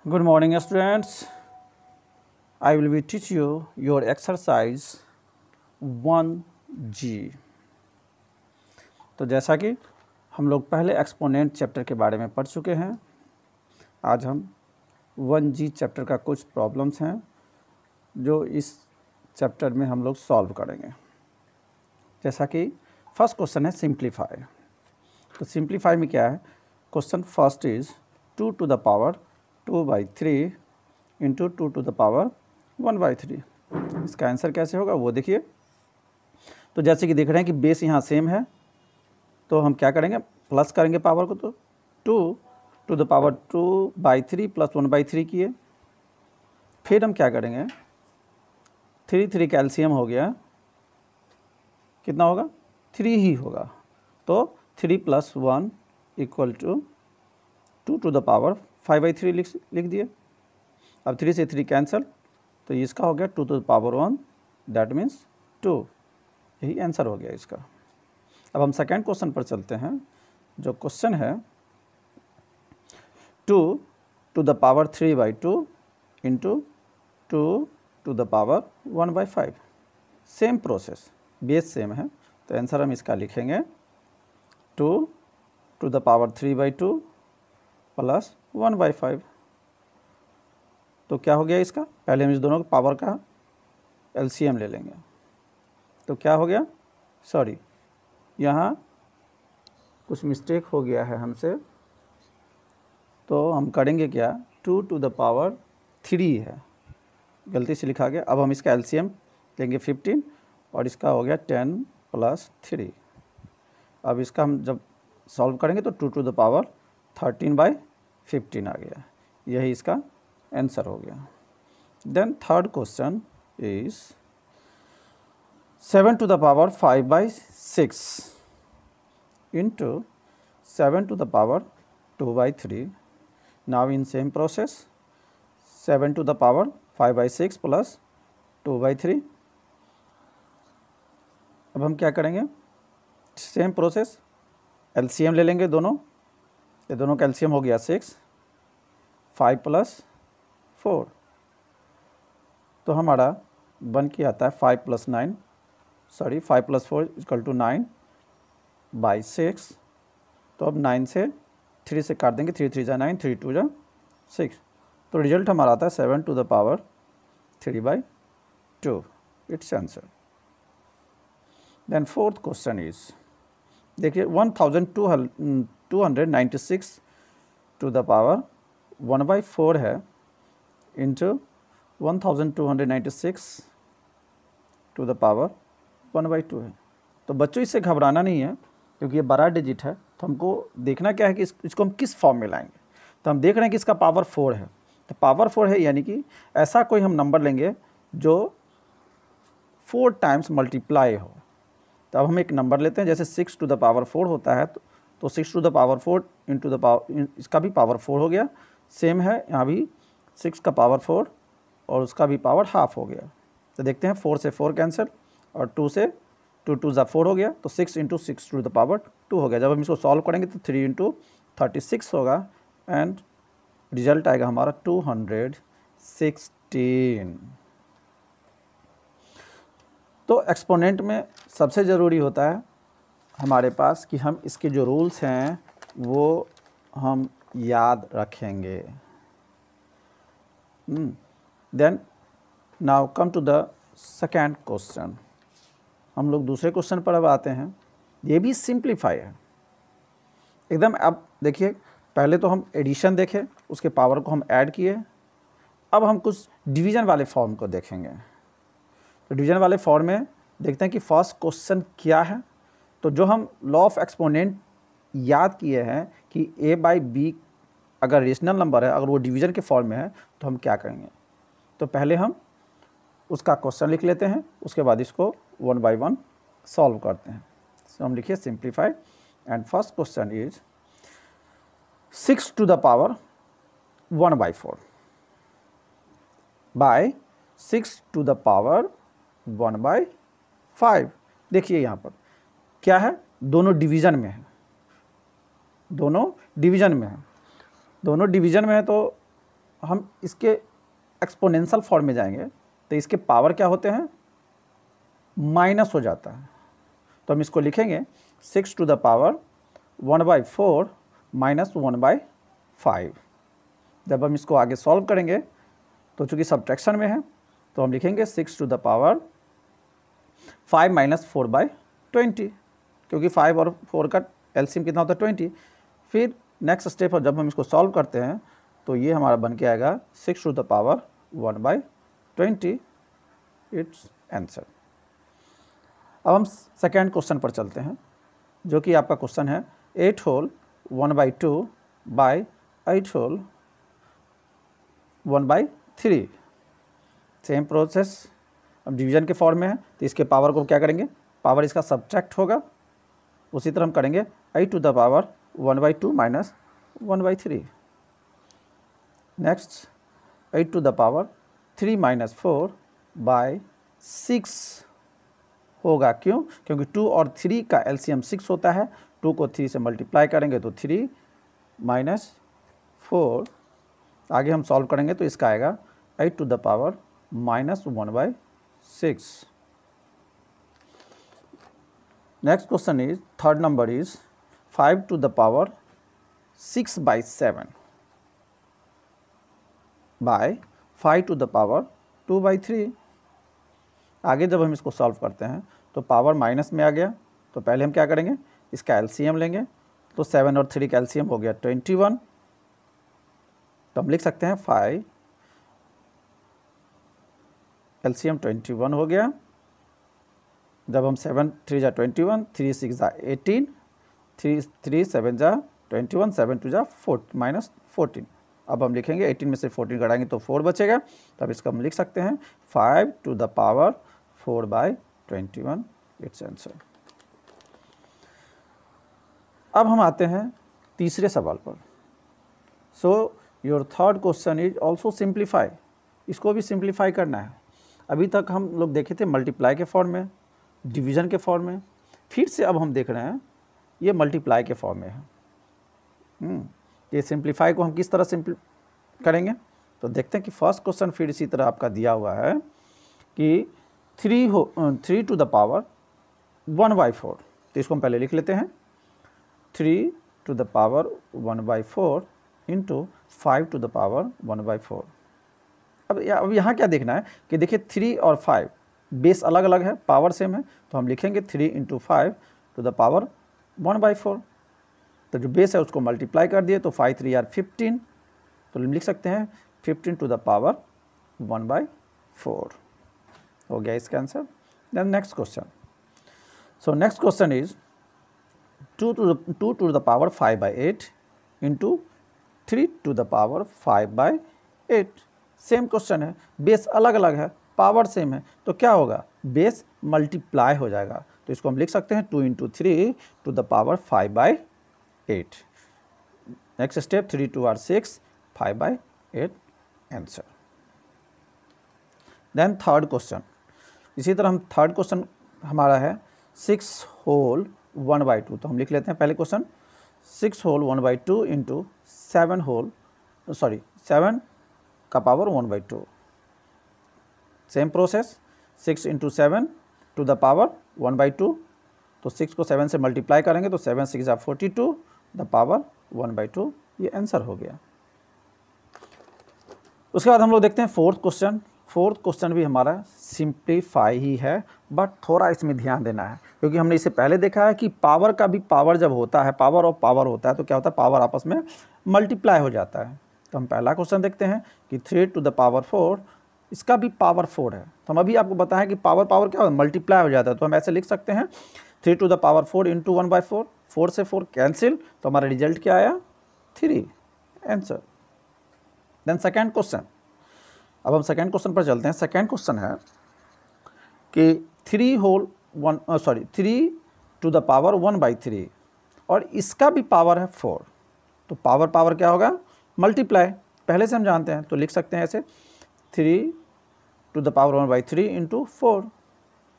Good morning, students. I will be teach you your exercise 1G. तो जैसा कि हम लोग पहले एक्सपोनेंट चैप्टर के बारे में पढ़ चुके हैं, आज हम 1G चैप्टर का कुछ प्रॉब्लम्स हैं जो इस चैप्टर में हम लोग सॉल्व करेंगे। जैसा कि फर्स्ट क्वेश्चन है सिंप्लीफाई। तो सिंप्लीफाई में क्या है? Question first is 2 to the power 2/3 into 2 to the power 1/3। इसका आंसर कैसे होगा वो देखिए। तो जैसे कि देख रहे हैं कि बेस यहाँ सेम है, तो हम क्या करेंगे, प्लस करेंगे पावर को। तो 2 to the power 2/3 प्लस 1/3 किए। फिर हम क्या करेंगे, 3 का एलसीएम हो गया, कितना होगा? 3 ही होगा। तो 3 + 1 = 2 to the power 5/3 लिख दिए। अब 3 से 3 कैंसिल, तो इसका हो गया 2 to the power 1, that means 2। यही आंसर हो गया इसका। अब हम सेकेंड क्वेश्चन पर चलते हैं। जो क्वेश्चन है 2 to the power 3/2 into 2 to the power 1/5। Same process, base same है, तो आंसर हम इसका लिखेंगे 2 to the power 3/2 प्लस 1/5। तो क्या हो गया इसका? पहले हम इस दोनों के पावर का एलसीएम ले लेंगे। तो क्या हो गया, सॉरी यहाँ कुछ मिस्टेक हो गया है हमसे, तो हम करेंगे क्या, 2 to the power 3 है, गलती से लिखा गया। अब हम इसका एलसीएम लेंगे 15 और इसका हो गया 10 + 3। अब इसका हम जब सॉल्व करेंगे तो 2 to the power 13/15 आ गया। यही इसका आंसर हो गया। Then third question is 7 to the power 5/6 into 7 to the power 2/3। Now in same process 7 to the power 5/6 plus 2/3। अब हम क्या करेंगे, सेम प्रोसेस, एलसीएम ले लेंगे दोनों। ये दोनों का एलसीएम हो गया 6, 5 + 4, तो हमारा बन के आता है 5 + 4 = 9/6। तो अब 9 से 3 से काट देंगे, 3 3 = 9, 3 2 = 6। तो रिजल्ट हमारा आता है 7 to the power 3/2। It's answer. Then fourth question is, देखिए 1296 to the power 1/4 है इंटू 1296 to the power 1/2 है। तो बच्चों इससे घबराना नहीं है, क्योंकि ये बड़ा डिजिट है। तो हमको देखना क्या है कि इसको हम किस फॉर्म में लाएंगे। तो हम देख रहे हैं कि इसका पावर 4 है, तो पावर 4 है यानी कि ऐसा कोई हम नंबर लेंगे जो 4 टाइम्स मल्टीप्लाई हो। तो अब हम एक नंबर लेते हैं, जैसे 6 to the power 4 होता है, तो 6 to the power 4 into the power, इसका भी पावर 4 हो गया। सेम है यहाँ भी, 6 का पावर 4 और उसका भी पावर हाफ हो गया। तो देखते हैं 4 से 4 कैंसिल और 2 से 2 2 = 4 हो गया, तो 6 × 6 to the power 2 हो गया। जब हम इसको सॉल्व करेंगे तो 3 × 36 होगा एंड रिजल्ट आएगा हमारा 216। तो एक्सपोनेंट में सबसे ज़रूरी होता है हमारे पास कि हम इसके जो रूल्स हैं वो हम याद रखेंगे। Then now come to the second question. हम लोग दूसरे क्वेश्चन पर अब आते हैं। ये भी सिंप्लीफाई है एकदम। अब देखिए, पहले तो हम एडिशन देखे, उसके पावर को हम ऐड किए। अब हम कुछ डिवीज़न वाले फॉर्म को देखेंगे। तो डिवीज़न वाले फॉर्म में देखते हैं कि फर्स्ट क्वेश्चन क्या है। तो जो हम लॉ ऑफ एक्सपोनेंट याद किए हैं कि a/b अगर रेशनल नंबर है, अगर वो डिवीज़न के फॉर्म में है, तो हम क्या करेंगे। तो पहले हम उसका क्वेश्चन लिख लेते हैं, उसके बाद इसको 1 by 1 सॉल्व करते हैं। तो हम लिखिए simplify and first question is 6 to the power 1/4 by 6 to the power 1/5। देखिए यहाँ पर क्या है, दोनों डिवीज़न में है, दोनों डिवीज़न में है, तो हम इसके एक्सपोनेंशियल फॉर्म में जाएंगे तो इसके पावर क्या होते हैं, माइनस हो जाता है। तो हम इसको लिखेंगे 6 टू द पावर 1/4 माइनस 1/5। जब हम इसको आगे सॉल्व करेंगे तो चूँकि सब्ट्रैक्शन में है तो हम लिखेंगे 6 टू द पावर 5 माइनस 4/20, क्योंकि 5 और 4 का एलसीएम कितना होता है 20। फिर नेक्स्ट स्टेप है, जब हम इसको सॉल्व करते हैं तो ये हमारा बन के आएगा 6 to the power 1/20, it's answer. अब हम सेकेंड क्वेश्चन पर चलते हैं, जो कि आपका क्वेश्चन है 8 whole 1/2 by 8 whole 1/3। Same process, अब डिवीजन के फॉर्म में है तो इसके पावर को क्या करेंगे, पावर इसका सब्ट्रैक्ट होगा। उसी तरह हम करेंगे 8 टू द पावर 1/2 माइनस 1/3। नेक्स्ट 8 टू द पावर 3 माइनस 4/6 होगा। क्यों? क्योंकि 2 और 3 का एलसीएम 6 होता है। 2 को 3 से मल्टीप्लाई करेंगे तो 3 माइनस 4। आगे हम सॉल्व करेंगे तो इसका आएगा 8 to the power minus 1/6। Next question is, third number is 5 to the power 6/7 by 5 to the power 2/3। आगे जब हम इसको सॉल्व करते हैं तो पावर माइनस में आ गया, तो पहले हम क्या करेंगे, इसका एलसीएम लेंगे। तो 7 और 3 का एलसीएम हो गया 21। तो हम लिख सकते हैं 5 एलसीएम 21 हो गया। जब हम 7 3 जा 21, 3 6 जा 18, 3 7 जा 21, 7 2 जा 14। अब हम लिखेंगे 18 में से 14 घटाएंगे तो 4 बचेगा। तब इसका हम लिख सकते हैं 5 to the power 4/21, it's answer. अब हम आते हैं तीसरे सवाल पर। So your third question is also simplify. इसको भी सिंप्लीफाई करना है। अभी तक हम लोग देखे थे मल्टीप्लाई के फॉर्म में, डिवीज़न के फॉर्म में, फिर से अब हम देख रहे हैं ये मल्टीप्लाई के फॉर्म में है। ये सिंप्लीफाई को हम किस तरह करेंगे तो देखते हैं कि फर्स्ट क्वेश्चन फिर इसी तरह आपका दिया हुआ है कि 3 टू द पावर 1/4। तो इसको हम पहले लिख लेते हैं 3 to the power 1/4 into 5 to the power 1/4। अब यहाँ क्या देखना है कि देखिए 3 और 5 बेस अलग अलग है, पावर सेम है। तो हम लिखेंगे 3 इंटू 5 टू द पावर 1/4। तो जो बेस है उसको मल्टीप्लाई कर दिए तो 5 3 आर 15। तो हम लिख सकते हैं 15 टू द पावर 1/4 हो गया इसका answer. Then next question. So next question is 2 to the power 5/8 into 3 to the power 5/8। Same question है, बेस अलग अलग है, पावर सेम है, तो क्या होगा, बेस मल्टीप्लाई हो जाएगा। तो इसको हम लिख सकते हैं 2 into 3 to the power 5/8। Next step 3 2 are 6, 5/8 answer. Then third question, इसी तरह हम थर्ड क्वेश्चन हमारा है 6 होल 1/2। तो हम लिख लेते हैं पहले क्वेश्चन 6 होल 1/2 इंटू 7 का power 1/2। Same process, 6 into 7 to the power 1/2। तो 6 को 7 से मल्टीप्लाई करेंगे तो 7 6 जा 42 द पावर 1/2, ये आंसर हो गया। उसके बाद हम लोग देखते हैं फोर्थ क्वेश्चन। फोर्थ क्वेश्चन भी हमारा सिंप्लीफाई ही है, बट थोड़ा इसमें ध्यान देना है, क्योंकि हमने इससे पहले देखा है कि पावर का भी पावर जब होता है, पावर और पावर होता है तो क्या होता है, पावर आपस में मल्टीप्लाई हो जाता है। तो हम पहला क्वेश्चन देखते हैं कि 3 टू द पावर 4, इसका भी पावर 4 है। तो हम अभी आपको बताएं कि पावर क्या होता है, मल्टीप्लाई हो जाता है। तो हम ऐसे लिख सकते हैं 3 टू द पावर 4 इंटू 1/4, 4 से 4 कैंसिल, तो हमारा रिजल्ट क्या आया, 3 आंसर। देन सेकेंड क्वेश्चन, अब हम सेकेंड क्वेश्चन पर चलते हैं। सेकेंड क्वेश्चन है कि 3 टू द पावर 1/3 और इसका भी पावर है 4। तो पावर क्या होगा, मल्टीप्लाई, पहले से हम जानते हैं। तो लिख सकते हैं ऐसे 3 टू द पावर 1/3 इंटू 4।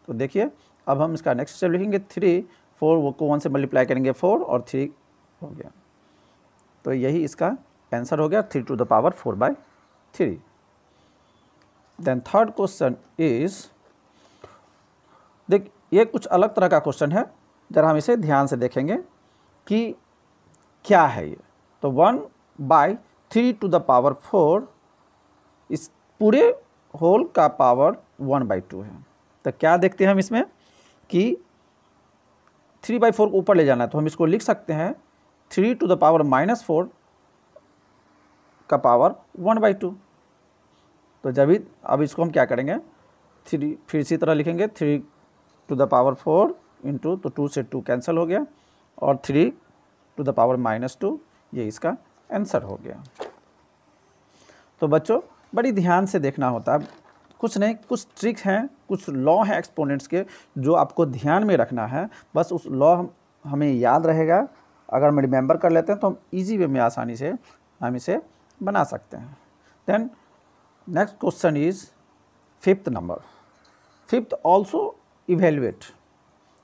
तो देखिए अब हम इसका नेक्स्ट स्टेप लिखेंगे 3, 4 को 1 से मल्टीप्लाई करेंगे 4 और 3 हो गया। तो यही इसका आंसर हो गया 3 to the power 4/3। 3. Then third question is, देख ये कुछ अलग तरह का क्वेश्चन है, जरा हम इसे ध्यान से देखेंगे कि क्या है ये। तो 1/3 टू द पावर 4, इस पूरे होल का पावर 1/2 है। तो क्या देखते हैं हम इसमें कि 3/4 को ऊपर ले जाना है, तो हम इसको लिख सकते हैं 3 टू द पावर -4 का पावर 1/2। तो जब अब इसको हम क्या करेंगे, 3 फिर इसी तरह लिखेंगे 3 टू द पावर 4 इंटू, तो 2 से 2 कैंसिल हो गया, और 3 टू द पावर -2, ये इसका आंसर हो गया। तो बच्चों बड़ी ध्यान से देखना होता है, कुछ नहीं, कुछ ट्रिक्स हैं, कुछ लॉ हैं एक्सपोनेंट्स के जो आपको ध्यान में रखना है। बस उस लॉ हमें याद रहेगा, अगर हम रिमेंबर कर लेते हैं तो हम इजी वे में आसानी से हम इसे बना सकते हैं। Then next question is 5th number, 5th also evaluate.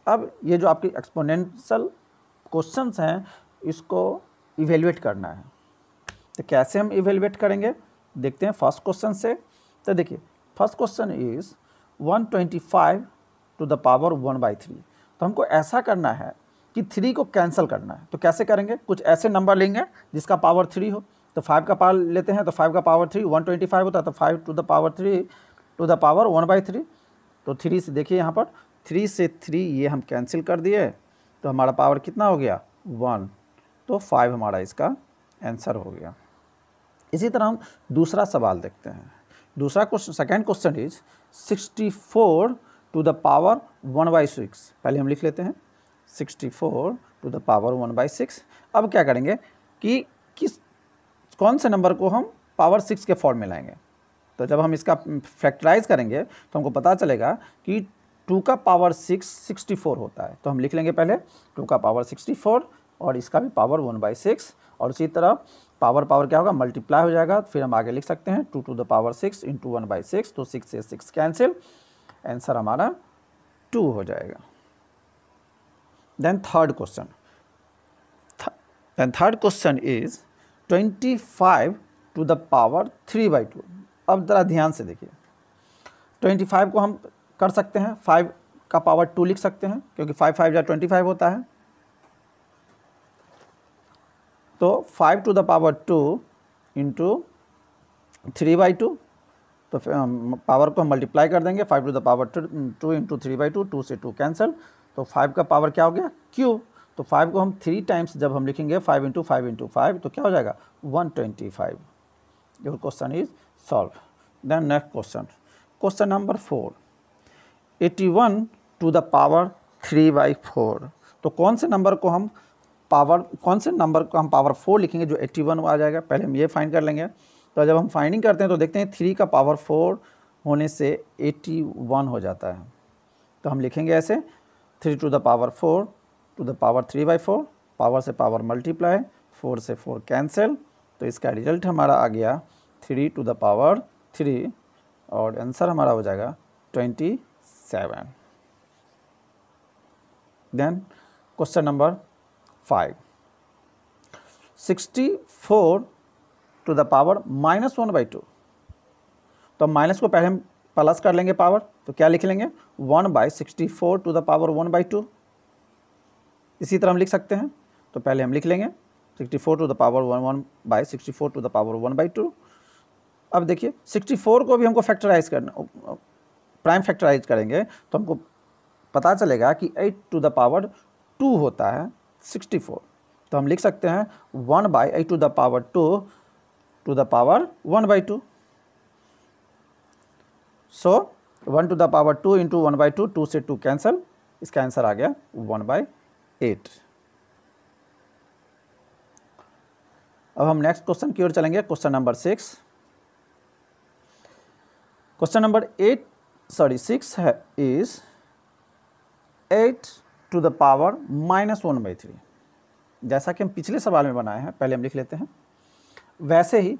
अब ये जो आपके एक्सपोनेंशियल क्वेश्चंस हैं, इसको इवेल्युएट करना है। तो कैसे हम इवेल्युएट करेंगे, देखते हैं फर्स्ट क्वेश्चन से। तो देखिए first question is 125 to the power 1/3। तो हमको ऐसा करना है कि 3 को कैंसिल करना है। तो कैसे करेंगे, कुछ ऐसे नंबर लेंगे जिसका पावर 3 हो। तो 5 का पावर लेते हैं, तो 5 का पावर 3 125 होता है, तो 5 to the power 3 to the power 1/3। तो 3 से देखिए यहाँ पर 3 से 3 ये हम कैंसिल कर दिए, तो हमारा पावर कितना हो गया 1, तो 5 हमारा इसका आंसर हो गया। इसी तरह हम दूसरा सवाल देखते हैं। दूसरा question, second question is 64 to the power 1/6। पहले हम लिख लेते हैं 64 टू द पावर 1/6। अब क्या करेंगे कि कौन से नंबर को हम पावर 6 के फॉर्म में लाएंगे। तो जब हम इसका फैक्टराइज करेंगे तो हमको पता चलेगा कि 2 का पावर 6 64 होता है। तो हम लिख लेंगे पहले 2 का पावर 64 और इसका भी पावर 1/6, और इसी तरह पावर क्या होगा, मल्टीप्लाई हो जाएगा। फिर हम आगे लिख सकते हैं 2 टू द पावर 6 इंटू 1/6, तो 6 से 6 कैंसिल, आंसर हमारा 2 हो जाएगा। Then third question is 25 to the power 3/2। अब ज़रा ध्यान से देखिए, 25 को हम कर सकते हैं 5 का पावर 2 लिख सकते हैं, क्योंकि 5 5 या 25 होता है। तो 5 टू द पावर 2 इंटू 3/2, तो पावर को हम मल्टीप्लाई कर देंगे, 5 टू द पावर 2 इंटू 3/2, 2 से 2 कैंसिल, तो 5 का पावर क्या हो गया क्यूब। तो 5 को हम 3 टाइम्स जब हम लिखेंगे 5 इंटू 5 इंटू 5, तो क्या हो जाएगा 125। Your question is solve. Then next question number 4, 81 to the power 3/4। तो कौन से नंबर को हम पावर 4 लिखेंगे जो 81 आ जाएगा। पहले हम ये फाइंड कर लेंगे। तो जब हम फाइंडिंग करते हैं तो देखते हैं 3 का पावर 4 होने से 81 हो जाता है। तो हम लिखेंगे ऐसे 3 to the power 4 to the power 3/4, power से पावर मल्टीप्लाई, 4 से 4 कैंसिल, तो इसका रिजल्ट हमारा आ गया 3 टू द पावर 3, और आंसर हमारा हो जाएगा 27। Then question number 5, 64 to the power -1/2। तो माइनस को पहले हम प्लस कर लेंगे पावर, तो क्या लिख लेंगे 1/64 टू द पावर 1/2। इसी तरह हम लिख सकते हैं, तो पहले हम लिख लेंगे 64 to the power 1/64 to the power 1/2। अब देखिए 64 को भी हमको फैक्टराइज करना, प्राइम फैक्टराइज करेंगे तो हमको पता चलेगा कि 8 टू द पावर 2 होता है 64। तो हम लिख सकते हैं 1/8 to the power 2 to the power 1/2। सो 1 टू द पावर 2 इंटू 1/2, 2 से 2 कैंसिल, इसका आंसर आ गया 1/8। अब हम नेक्स्ट क्वेश्चन की ओर चलेंगे, क्वेश्चन नंबर 6। क्वेश्चन नंबर 6 है इज 8 टू द पावर -1/3। जैसा कि हम पिछले सवाल में बनाए हैं, पहले हम लिख लेते हैं। वैसे ही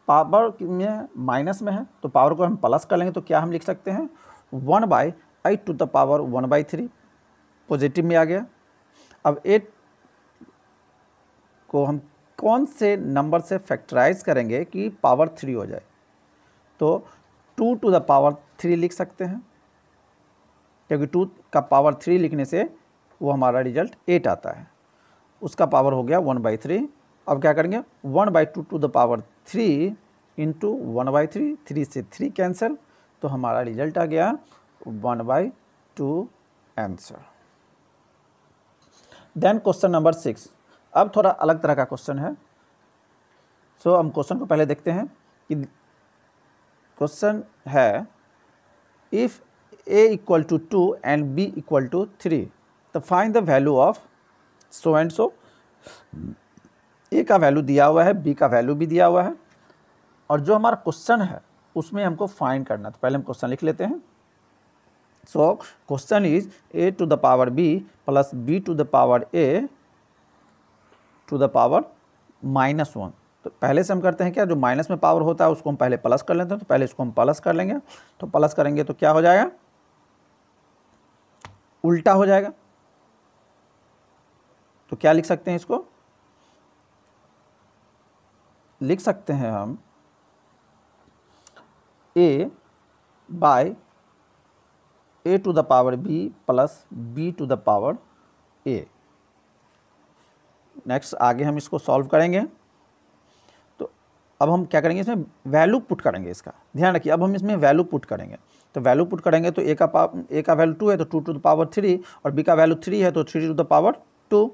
पावर में माइनस में है तो पावर को हम प्लस कर लेंगे, तो क्या हम लिख सकते हैं 1/8 टू द पावर 1/3, पॉजिटिव में आ गया। अब 8 को हम कौन से नंबर से फैक्टराइज करेंगे कि पावर 3 हो जाए। तो 2 टू द पावर 3 लिख सकते हैं, क्योंकि 2 का पावर 3 लिखने से वो हमारा रिजल्ट 8 आता है। उसका पावर हो गया 1/3। अब क्या करेंगे, 1/2 टू द पावर 3 इंटू 1/3, 3 से 3 कैंसिल, तो हमारा रिजल्ट आ गया 1/2 आंसर। देन क्वेश्चन नंबर 6, अब थोड़ा अलग तरह का क्वेश्चन है। सो हम क्वेश्चन को पहले देखते हैं कि क्वेश्चन है if a equal to 2 and b equal to 3 तो find the value of so and so. a का वैल्यू दिया हुआ है, b का वैल्यू भी दिया हुआ है, और जो हमारा क्वेश्चन है उसमें हमको फाइंड करना है। तो पहले हम क्वेश्चन लिख लेते हैं। So question is a to the power b plus b to the power a to the power -1। तो पहले से हम करते हैं क्या, जो माइनस में पावर होता है उसको हम पहले प्लस कर लेते हैं। तो पहले इसको हम प्लस कर लेंगे, तो प्लस करेंगे तो क्या हो जाएगा, उल्टा हो जाएगा। तो क्या लिख सकते हैं, इसको लिख सकते हैं हम a by a to the power b plus b to the power a। Next आगे हम इसको सॉल्व करेंगे। तो अब हम क्या करेंगे, इसमें वैल्यू पुट करेंगे। इसका ध्यान रखिए, अब हम इसमें वैल्यू पुट करेंगे। तो वैल्यू पुट करेंगे तो a का वैल्यू 2 है तो 2 टू द पावर 3, और b का वैल्यू 3 है तो 3 टू द पावर 2।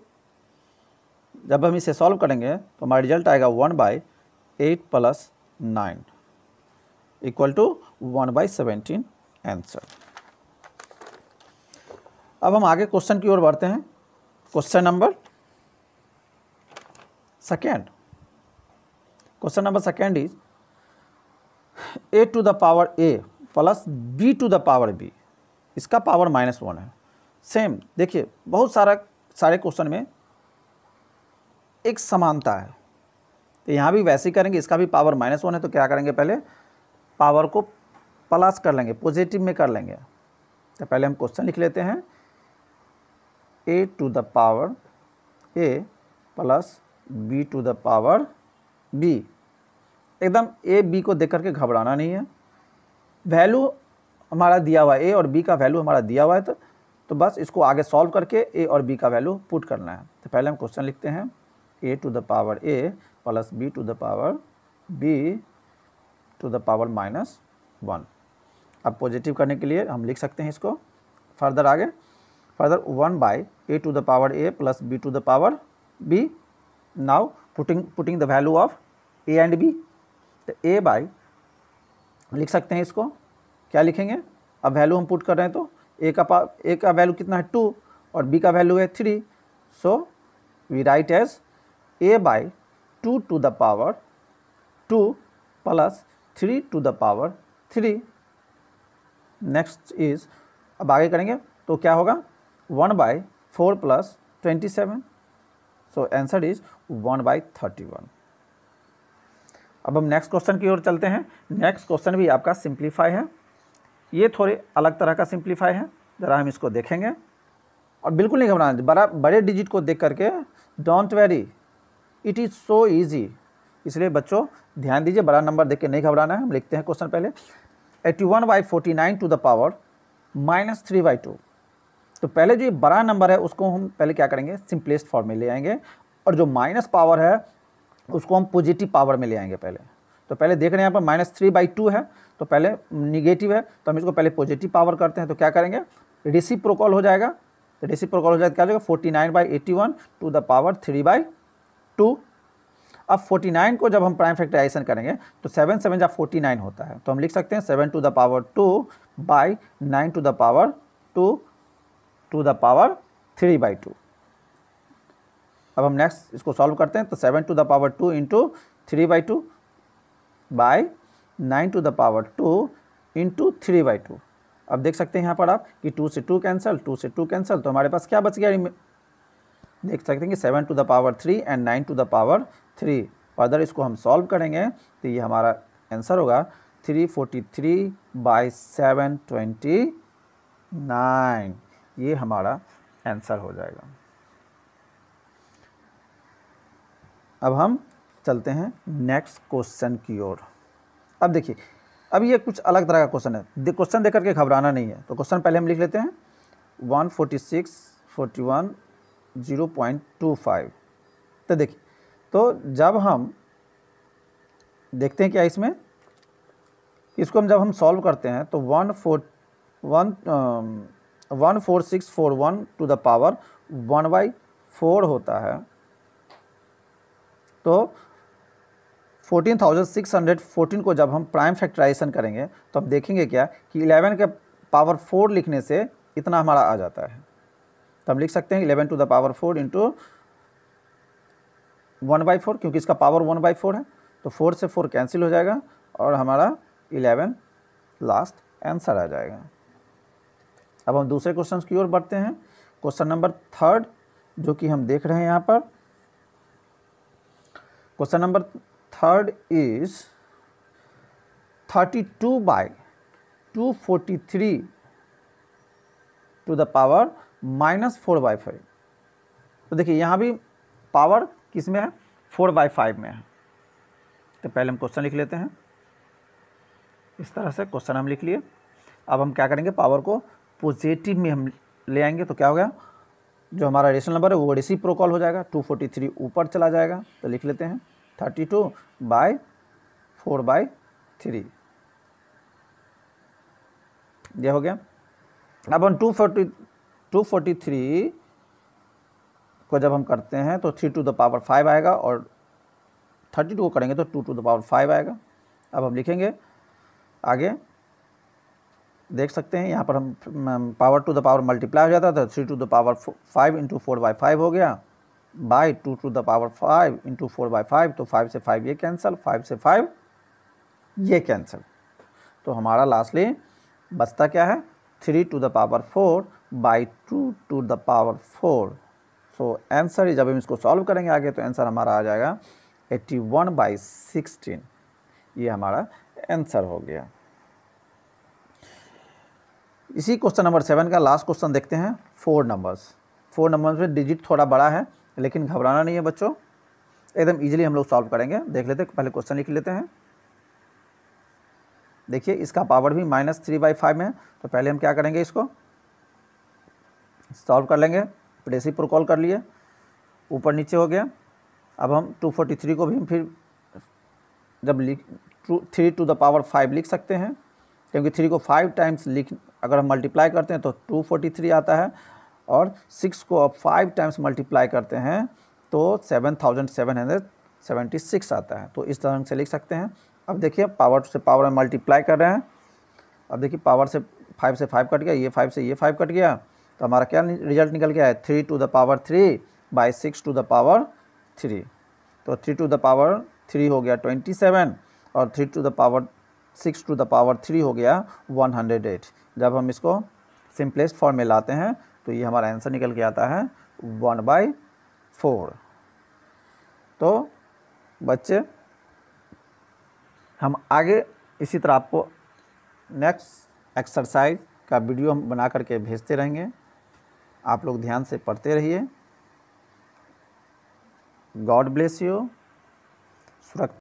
जब हम इसे सॉल्व करेंगे तो हमारा रिजल्ट आएगा 1/8 प्लस 9 इक्वल टू 1/17 आंसर। अब हम आगे क्वेश्चन की ओर बढ़ते हैं। Question number second, question number second is a to the power a plus b to the power b, इसका पावर -1 है। सेम देखिए, बहुत सारे क्वेश्चन में एक समानता है, तो यहाँ भी वैसे ही करेंगे। इसका भी पावर -1 है, तो क्या करेंगे, पहले पावर को प्लस कर लेंगे, पॉजिटिव में कर लेंगे। तो पहले हम क्वेश्चन लिख लेते हैं a to the power a plus b to the power b। एकदम a b को देख करके घबराना नहीं है। वैल्यू हमारा दिया हुआ है, a और b का वैल्यू हमारा दिया हुआ है, तो बस इसको आगे सॉल्व करके a और b का वैल्यू पुट करना है। तो पहले हम क्वेश्चन लिखते हैं a to the power a plus b to the power b to the power -1। अब पॉजिटिव करने के लिए हम लिख सकते हैं इसको फर्दर आगे, further 1/a to the power a plus b to the power b। Now putting the value of a and b। तो a बाई लिख सकते हैं, इसको क्या लिखेंगे, अब वैल्यू हम पुट कर रहे हैं तो a का वैल्यू कितना है 2 और b का वैल्यू है 3। So we write as a by 2 to the power 2 plus 3 to the power 3। Next is, अब आगे करेंगे तो क्या होगा, 1/4 प्लस 27। So answer is 1/31। अब हम नेक्स्ट क्वेश्चन की ओर चलते हैं। नेक्स्ट क्वेश्चन भी आपका सिंप्लीफाई है। ये थोड़े अलग तरह का सिंप्लीफाई है, ज़रा हम इसको देखेंगे। और बिल्कुल नहीं घबराना, बड़े डिजिट को देख करके don't very, it is so easy. इसलिए बच्चों ध्यान दीजिए, बड़ा नंबर देख के नहीं घबराना है। हम लिखते हैं क्वेश्चन पहले 81/49 टू द पावर -3/2। तो पहले जो ये बड़ा नंबर है उसको हम पहले क्या करेंगे, सिंपलेस्ट फॉर्म में ले आएंगे, और जो माइनस पावर है उसको हम पॉजिटिव पावर में ले आएंगे पहले। तो पहले देख रहे हैं यहाँ पर -3/2 है, तो पहले निगेटिव है, तो हम इसको पहले पॉजिटिव पावर करते हैं। तो क्या करेंगे, रेसिप्रोकल हो जाएगा। तो रेसिप्रोकल हो जाएगा, क्या हो जाएगा, 49/81 टू द पावर 3/2। अब 49 को जब हम प्राइम फैक्टराइजेशन करेंगे तो 7 7 जा 49 होता है। तो हम लिख सकते हैं 7 to the power 2 by 9 to the power 2 to the power 3/2। अब हम नेक्स्ट इसको सॉल्व करते हैं। तो 7 to the power 2 into 3/2 by 9 to the power 2 into 3/2। अब देख सकते हैं यहाँ पर आप कि 2 से 2 कैंसिल, 2 से 2 कैंसिल, तो हमारे पास क्या बच गया, देख सकते हैं कि 7 to the power 3 and 9 to the power 3। Further इसको हम सॉल्व करेंगे तो ये हमारा आंसर होगा 343/729। ये हमारा आंसर हो जाएगा। अब हम चलते हैं नेक्स्ट क्वेश्चन की ओर। अब देखिए, अब ये कुछ अलग तरह का क्वेश्चन है, क्वेश्चन देख करके घबराना नहीं है। तो क्वेश्चन पहले हम लिख लेते हैं 146 41 0.25। तो देखिए, तो जब हम देखते हैं क्या इसमें, इसको जब हम सॉल्व करते हैं तो 14641 टू द पावर 1/4 होता है। तो 14,614 को जब हम प्राइम फैक्टराइजेशन करेंगे तो हम देखेंगे क्या कि 11 के पावर 4 लिखने से इतना हमारा आ जाता है। तो हम लिख सकते हैं 11 टू द पावर 4 इंटू 1/4, क्योंकि इसका पावर 1/4 है। तो 4 से 4 कैंसिल हो जाएगा और हमारा 11 लास्ट आंसर आ जाएगा। अब हम दूसरे क्वेश्चन की ओर बढ़ते हैं। क्वेश्चन नंबर 3 जो कि हम देख रहे हैं यहाँ पर, question number 3 is 32/243 to the power -4/5। तो देखिए यहाँ भी पावर किस में है, 4/5 में है। तो पहले हम क्वेश्चन लिख लेते हैं, इस तरह से क्वेश्चन हम लिख लिए। अब हम क्या करेंगे, पावर को पॉजिटिव में हम ले आएंगे। तो क्या हो गया, जो हमारा रेशनल नंबर है वो रेसिप्रोकल हो जाएगा, 243 ऊपर चला जाएगा। तो लिख लेते हैं 32/4/3, यह हो गया। अब हम 243 को जब हम करते हैं तो 3 टू द पावर 5 आएगा, और 32 को करेंगे तो 2 टू द पावर 5 आएगा। अब हम लिखेंगे आगे, देख सकते हैं यहाँ पर हम power to the power multiply हो जाता था, 3 टू द पावर 5 इंटू 4/5 हो गया, by 2 to the power 5 into 4/5। तो 5 से 5 ये कैंसिल, 5 से 5 ये कैंसिल। तो हमारा लास्टली बचता क्या है, 3 to the power 4 by 2 to the power 4। So answer, जब हम इसको सॉल्व करेंगे आगे तो आंसर हमारा आ जाएगा 81/16। ये हमारा आंसर हो गया। इसी क्वेश्चन नंबर 7 का लास्ट क्वेश्चन देखते हैं। 4 नंबर्स में डिजिट थोड़ा बड़ा है, लेकिन घबराना नहीं है बच्चों, एकदम इजीली हम लोग सॉल्व करेंगे। देख लेते हैं, पहले क्वेश्चन लिख लेते हैं। देखिए इसका पावर भी -3/5 में है। तो पहले हम क्या करेंगे, इसको सॉल्व कर लेंगे। रेसिप्रोकल कर लिए, ऊपर नीचे हो गया। अब हम 243 को भी फिर जब 3 टू द पावर 5 लिख सकते हैं, क्योंकि 3 को 5 टाइम्स अगर हम मल्टीप्लाई करते हैं तो 243 आता है, और 6 को अब 5 टाइम्स मल्टीप्लाई करते हैं तो 7776 आता है। तो इस तरह से लिख सकते हैं। अब देखिए पावर से पावर में मल्टीप्लाई कर रहे हैं। अब देखिए पावर से 5 से 5 कट गया, ये 5 से ये 5 कट गया, तो हमारा क्या रिजल्ट निकल गया है, 3 to the power 3 by 6 to the power 3। तो 3 टू द पावर 3 हो गया 27, और 3 to the power 6 to the power 3 हो गया 108। जब हम इसको सिंपलेस्ट फॉर्म में लाते हैं तो ये हमारा आंसर निकल के आता है 1/4। तो बच्चे, हम आगे इसी तरह आपको नेक्स्ट एक्सरसाइज का वीडियो हम बना करके भेजते रहेंगे। आप लोग ध्यान से पढ़ते रहिए। God bless you. सुरक्षित